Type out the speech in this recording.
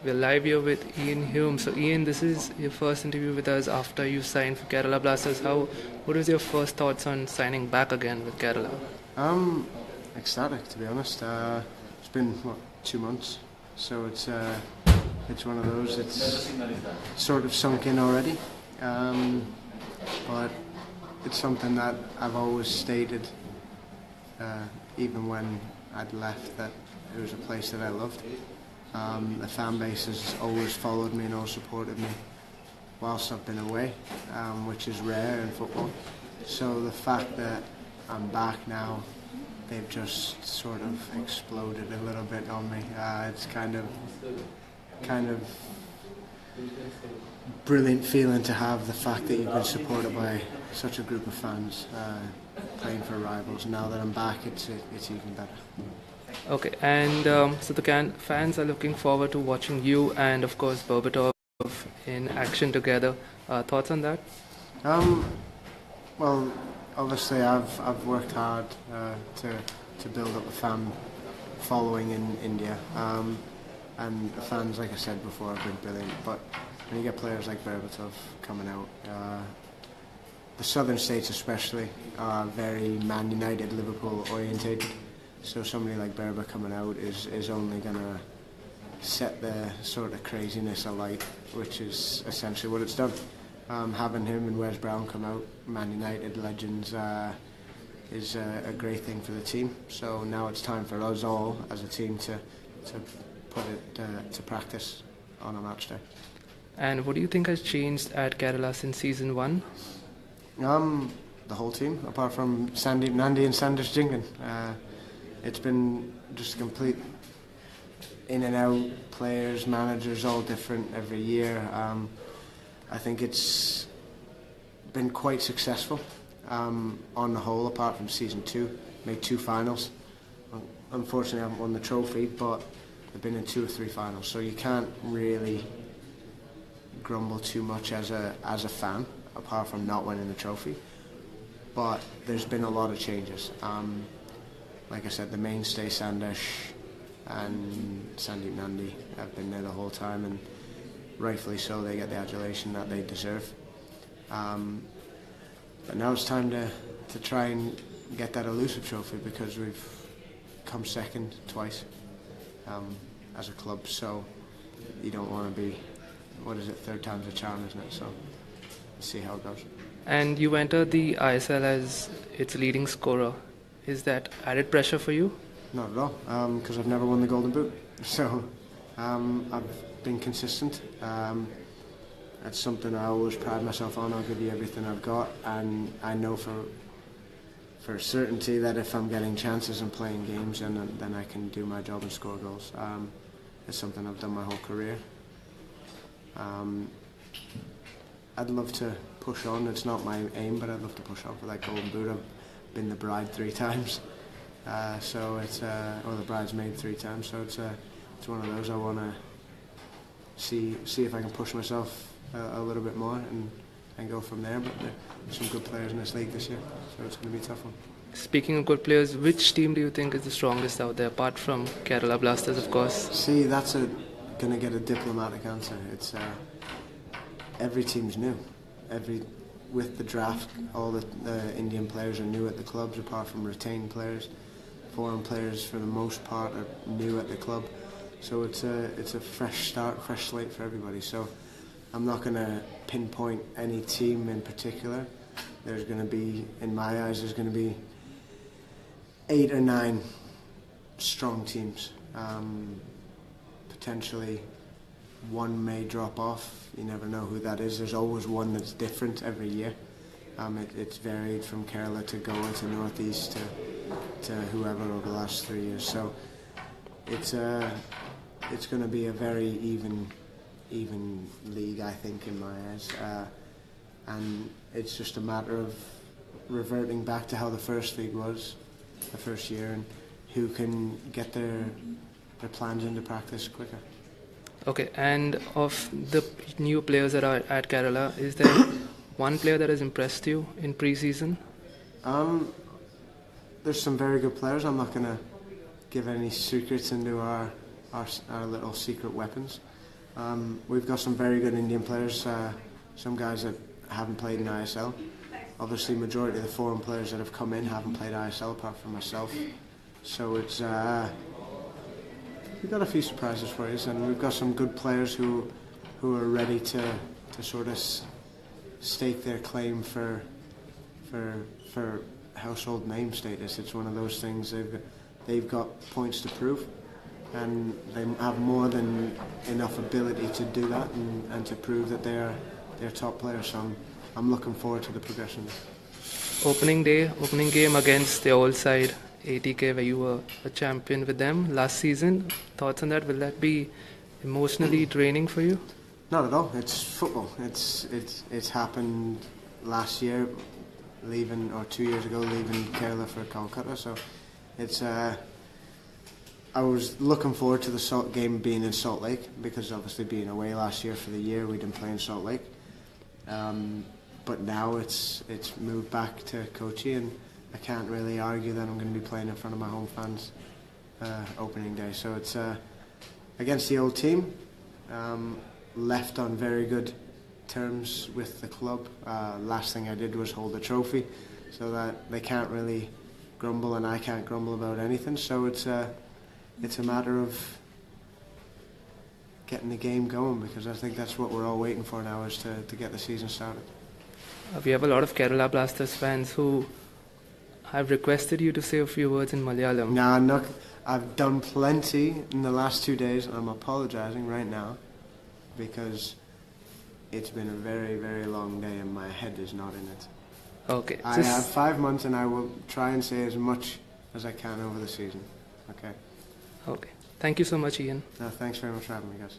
We're live here with Ian Hume. So, Ian, this is your first interview with us after you signed for Kerala Blasters. What was your first thoughts on signing back again with Kerala? Ecstatic, to be honest. It's been 2 months, so it's one of those. It's sort of sunk in already, but it's something that I've always stated, even when I'd left, that it was a place that I loved. The fan base has always followed me and always supported me whilst I've been away, which is rare in football. So the fact that I'm back now, they've just sort of exploded a little bit on me. It's kind of brilliant feeling to have the fact that you've been supported by such a group of fans playing for rivals. Now that I'm back, it's even better. Okay, and so the fans are looking forward to watching you and, of course, Berbatov in action together. Thoughts on that? Well, obviously I've worked hard to build up a fan following in India, and the fans, like I said before, have been brilliant. But when you get players like Berbatov coming out, the southern states especially are very Man United, Liverpool orientated. So somebody like Berba coming out is only going to set the sort of craziness alight, which is essentially what it's done. Having him and Wes Brown come out, Man United legends, is a great thing for the team. So now it's time for us all as a team to put it to practice on a match day. And what do you think has changed at Kerala since season 1? The whole team, apart from Sandeep Nandi and Sanders Jingan. It's been just a complete in and out, players, managers, all different every year. I think it's been quite successful on the whole, apart from season 2. Made 2 finals. Unfortunately, I haven't won the trophy, but I've been in 2 or 3 finals, so you can't really grumble too much as a fan, apart from not winning the trophy. But there's been a lot of changes. Like I said, the mainstay Sandesh and Sandeep Nandi have been there the whole time, and rightfully so, they get the adulation that they deserve. But now it's time to try and get that elusive trophy, because we've come second twice as a club, so you don't want to be, third time's a charm, isn't it? So let's see how it goes. And you entered the ISL as its leading scorer. Is that added pressure for you? Not at all, because I've never won the Golden Boot. So I've been consistent. That's something I always pride myself on. I'll give you everything I've got, and I know for certainty that if I'm getting chances and playing games, then I can do my job and score goals. It's something I've done my whole career. I'd love to push on. It's not my aim, but I'd love to push on for that Golden Boot. I've been the bride 3 times, so it's or the bridesmaid 3 times. So it's one of those. I want to see if I can push myself a little bit more and go from there. But there's some good players in this league this year, so it's going to be a tough one. Speaking of good players, which team do you think is the strongest out there, apart from Kerala Blasters, of course? See, that's going to get a diplomatic answer. It's every team's new. With the draft, all the Indian players are new at the clubs, apart from retained players. Foreign players, for the most part, are new at the club. So it's a fresh start, fresh slate for everybody. So I'm not going to pinpoint any team in particular. There's going to be, in my eyes, 8 or 9 strong teams. Potentially one may drop off. You never know who that is. There's always one that's different every year. It's varied from Kerala to Goa to North East to whoever over the last 3 years. So it's going to be a very even league, I think, in my eyes. And it's just a matter of reverting back to how the first league was, the first year, and who can get their plans into practice quicker. Okay, and of the new players that are at Kerala, is there one player that has impressed you in pre-season? There's some very good players. I'm not going to give any secrets into our our little secret weapons. We've got some very good Indian players, some guys that haven't played in ISL. Obviously, majority of the foreign players that have come in haven't played ISL apart from myself. So it's we've got a few surprises for you, and we've got some good players who are ready to sort of stake their claim for household name status. It's one of those things they've got points to prove, and they have more than enough ability to do that and to prove that they're top players. So I'm looking forward to the progression. Opening game against the old side, ATK, where you were a champion with them last season. Thoughts on that? Will that be emotionally draining for you? Not at all. It's football. It's happened last year, or 2 years ago, leaving Kerala for Kolkata. So it's. I was looking forward to the game being in Salt Lake, because obviously being away last year for the year, we didn't play in Salt Lake. But now it's moved back to Kochi, and I can't really argue that I'm going to be playing in front of my home fans opening day. So it's against the old team, left on very good terms with the club. Last thing I did was hold the trophy, so that they can't really grumble and I can't grumble about anything. So it's a matter of getting the game going, because I think that's what we're all waiting for now, is to get the season started. We have a lot of Kerala Blasters fans who have requested you to say a few words in Malayalam. No, I'm not. I've done plenty in the last 2 days, and I'm apologising right now because it's been a very, very long day and my head is not in it. Okay. I have 5 months, and I will try and say as much as I can over the season. Okay. Okay. Thank you so much, Ian. No, thanks very much for having me, guys.